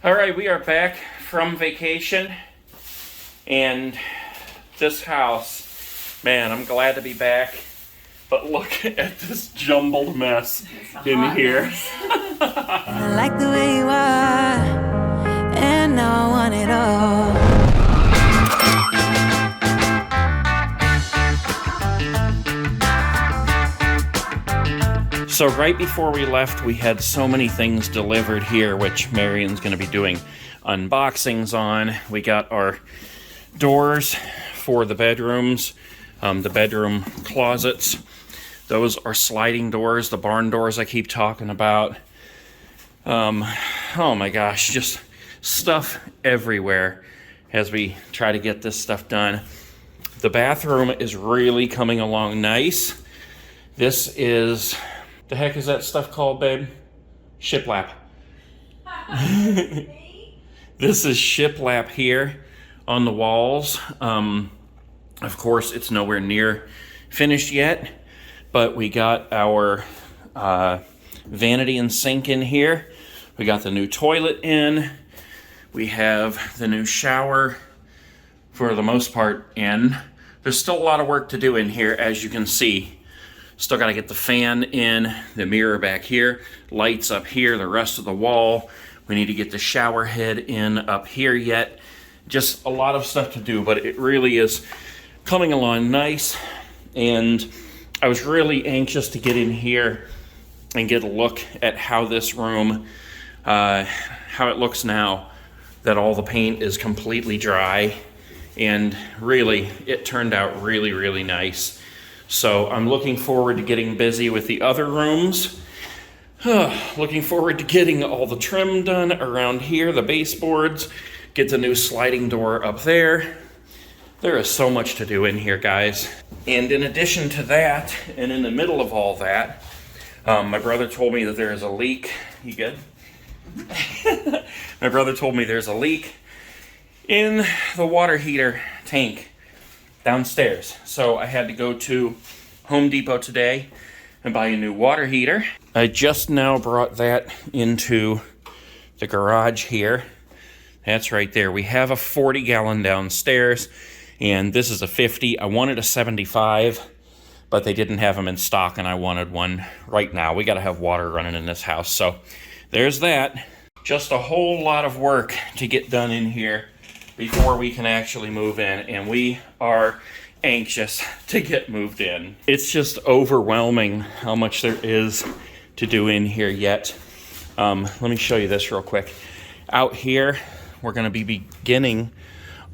All right, we are back from vacation, and this house, man, I'm glad to be back, but look at this jumbled mess in here. I like the way you are, and now I want it all. So right before we left, we had so many things delivered here, which Marion's going to be doing unboxings on. We got our doors for the bedrooms, the bedroom closets. Those are sliding doors, the barn doors I keep talking about. Oh my gosh, just stuff everywhere as we try to get this stuff done. The bathroom is really coming along nice. This is... the heck is that stuff called, babe? Shiplap. This is shiplap here on the walls. Of course, it's nowhere near finished yet, but we got our vanity and sink in here. We got the new toilet in. We have the new shower for the most part in. There's still a lot of work to do in here, as you can see. Still got to get the fan in, the mirror back here, lights up here, the rest of the wall. We need to get the shower head in up here yet. Just a lot of stuff to do, but it really is coming along nice. And I was really anxious to get in here and get a look at how this room, how it looks now that all the paint is completely dry. And really, it turned out really, really nice. So I'm looking forward to getting busy with the other rooms. Looking forward to getting all the trim done around here, the baseboards, get the new sliding door up there. There is so much to do in here, guys. And in addition to that, and in the middle of all that, my brother told me that there is a leak. You good? My brother told me there's a leak in the water heater tank downstairs. So I had to go to Home Depot today and buy a new water heater. I just now brought that into the garage here. That's right there. We have a 40-gallon downstairs, and this is a 50. I wanted a 75, but they didn't have them in stock, and I wanted one right now. We got to have water running in this house. So there's that. Just a whole lot of work to get done in here before we can actually move in, and we are anxious to get moved in. It's just overwhelming how much there is to do in here yet. Let me show you this real quick. Out here, we're going to be beginning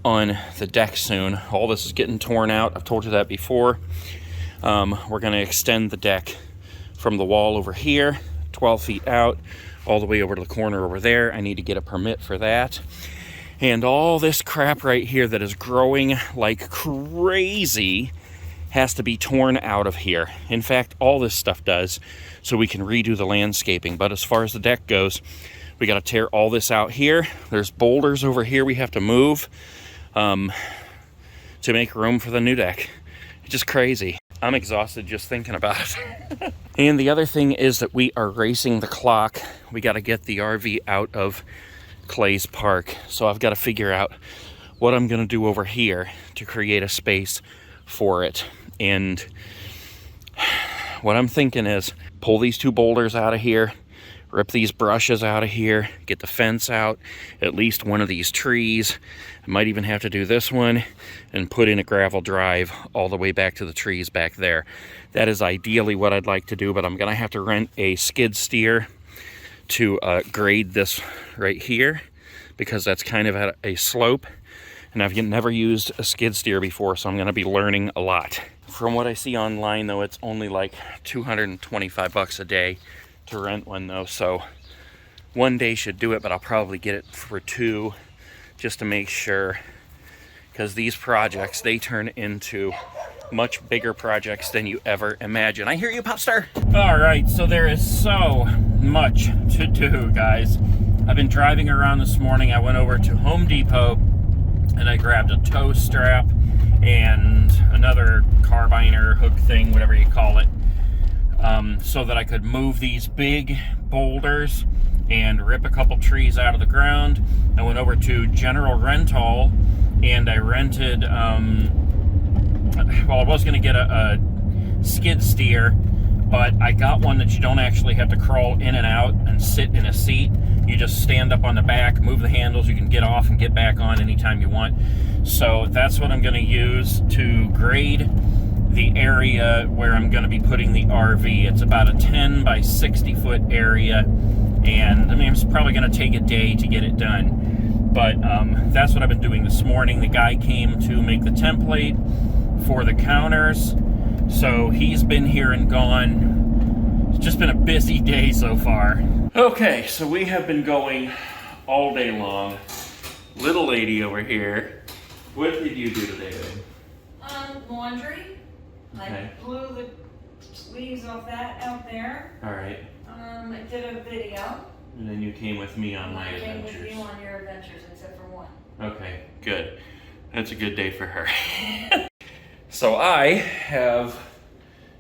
on the deck soon. All this is getting torn out. I've told you that before. We're going to extend the deck from the wall over here, 12 feet out, all the way over to the corner over there. I need to get a permit for that. And all this crap right here that is growing like crazy has to be torn out of here. In fact, all this stuff does, so we can redo the landscaping. But as far as the deck goes, we got to tear all this out here. There's boulders over here we have to move to make room for the new deck. It's just crazy. I'm exhausted just thinking about it. And the other thing is that we are racing the clock. We got to get the RV out of Clay's Park. So I've got to figure out what I'm going to do over here to create a space for it. And what I'm thinking is pull these two boulders out of here, rip these brushes out of here, get the fence out, at least one of these trees. I might even have to do this one and put in a gravel drive all the way back to the trees back there. That is ideally what I'd like to do, but I'm going to have to rent a skid steer to grade this right here, because that's kind of at a slope, and I've never used a skid steer before, so I'm going to be learning a lot. From what I see online, though, it's only like $225 a day to rent one, though, so one day should do it, but I'll probably get it for two just to make sure, because these projects, they turn into much bigger projects than you ever imagine. I hear you, Popstar. All right, so there is so much to do, guys. I've been driving around this morning. I went over to Home Depot and I grabbed a tow strap and another carbiner hook thing, whatever you call it, so that I could move these big boulders and rip a couple trees out of the ground. I went over to General Rental and I rented, well, I was going to get a skid steer, but I got one that you don't actually have to crawl in and out and sit in a seat. You just stand up on the back, move the handles, you can get off and get back on anytime you want. So that's what I'm going to use to grade the area where I'm going to be putting the RV. It's about a 10 by 60 foot area, and I mean, it's probably going to take a day to get it done. But that's what I've been doing this morning. The guy came to make the template for the counters, so he's been here and gone. It's just been a busy day so far. Okay, so we have been going all day long. Little lady over here, what did you do today, babe? Laundry. Okay. I blew the leaves off that out there. All right. I did a video. And then you came with me on my I came with adventures. you on your adventures, except for one. Okay, good. That's a good day for her. So I have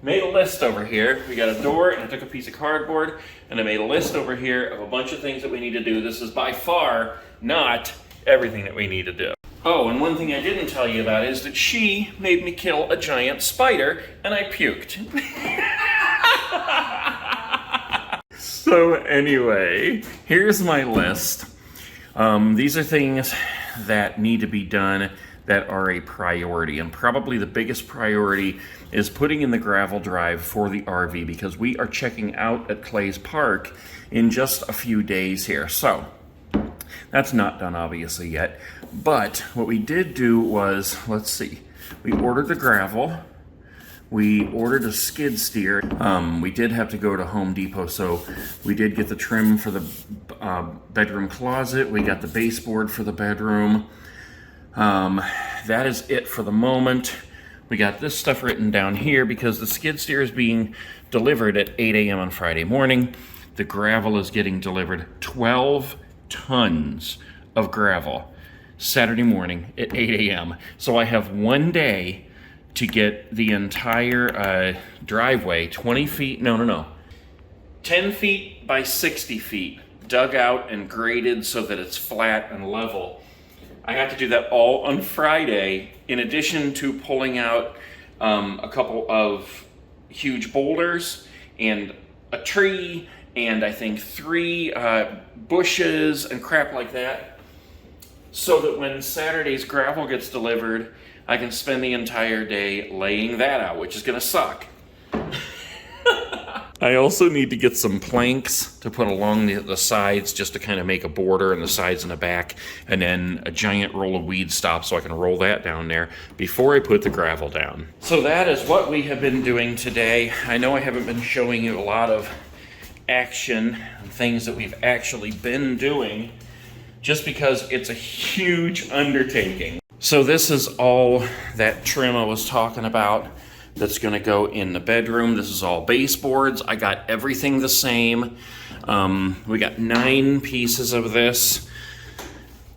made a list over here. We got a door, and I took a piece of cardboard, and I made a list over here of a bunch of things that we need to do. This is by far not everything that we need to do. Oh, and one thing I didn't tell you about is that she made me kill a giant spider, and I puked. So anyway, here's my list. These are things that need to be done that are a priority, and probably the biggest priority is putting in the gravel drive for the RV, because we are checking out at Clay's Park in just a few days here. So that's not done obviously yet, but what we did do was, let's see, we ordered the gravel, we ordered a skid steer. We did have to go to Home Depot, so we did get the trim for the bedroom closet. We got the baseboard for the bedroom. That is it for the moment. We got this stuff written down here because the skid steer is being delivered at 8 a.m. on Friday morning. The gravel is getting delivered, 12 tons of gravel, Saturday morning at 8 a.m. So I have one day to get the entire driveway 10 feet by 60 feet dug out and graded so that it's flat and level. I have to do that all on Friday, in addition to pulling out a couple of huge boulders and a tree and I think 3 bushes and crap like that, so that when Saturday's gravel gets delivered, I can spend the entire day laying that out, which is gonna suck. I also need to get some planks to put along the sides, just to kind of make a border on the sides and the back, and then a giant roll of weed stop so I can roll that down there before I put the gravel down. So that is what we have been doing today. I know I haven't been showing you a lot of action and things that we've actually been doing, just because it's a huge undertaking. So this is all that trim I was talking about that's going to go in the bedroom. This is all baseboards. I got everything the same. We got 9 pieces of this.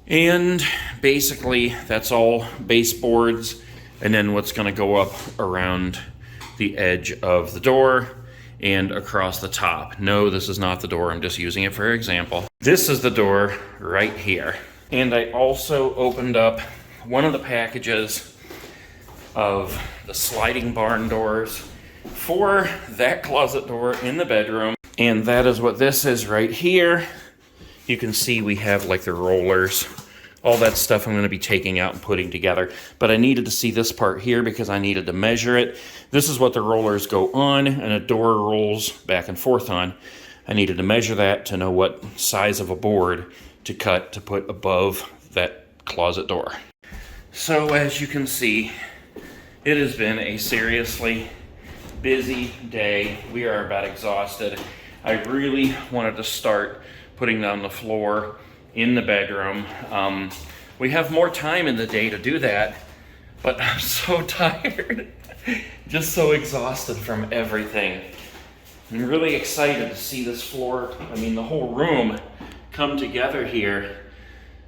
And basically that's all baseboards. And then what's going to go up around the edge of the door and across the top. No, this is not the door. I'm just using it for example. This is the door right here. And I also opened up one of the packages of the sliding barn doors for that closet door in the bedroom. And that is what this is right here. You can see we have like the rollers, all that stuff I'm going to be taking out and putting together. But I needed to see this part here because I needed to measure it. This is what the rollers go on and a door rolls back and forth on. I needed to measure that to know what size of a board to cut to put above that closet door. So as you can see, it has been a seriously busy day. We are about exhausted. I really wanted to start putting down the floor in the bedroom. We have more time in the day to do that, but I'm so tired, just so exhausted from everything. I'm really excited to see this floor, I mean the whole room, come together here,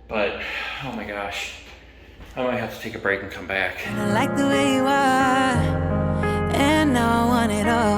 but oh my gosh. I might have to take a break and come back. I like the way you are, and now I want it all.